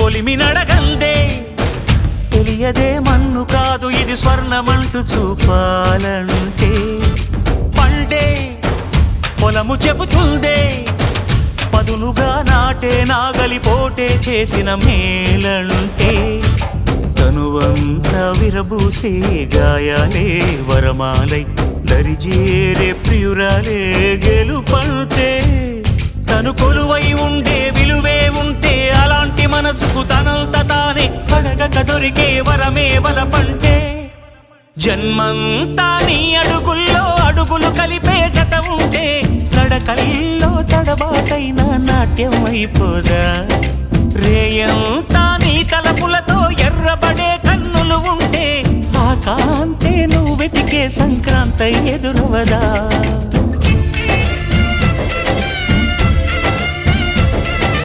కొలిమి నడగందే తెలియదే మన్ను కాదు ఇది స్వర్ణమంటూ చూపాలంటే పండే పొలము చెబుతుందే పదునుగా నాటే నాగలిపోటే చేసిన మేలంటే తనువంతా విరబూసే గాయాలే వరమాలై దరిజేరే ప్రియురాలే గెలుపంటే తను కొలువై ఉండే విలువే ఉంటే అలాంటి మనసుకు తనంత తానే అడగక దొరికే వరమే వలపంటే జన్మంతా నీ అడుగుల్లో అడుగులు కలిపే జత ఉంటే నడకల్లో తడబాటైన నాట్యం అయిపోదా రేయంతా నీ తలపులతో ఎర్రబడే కన్నులు ఉంటే ఆ కాంతే నువ్వు వెతికే సంక్రాంతి ఎదురవదా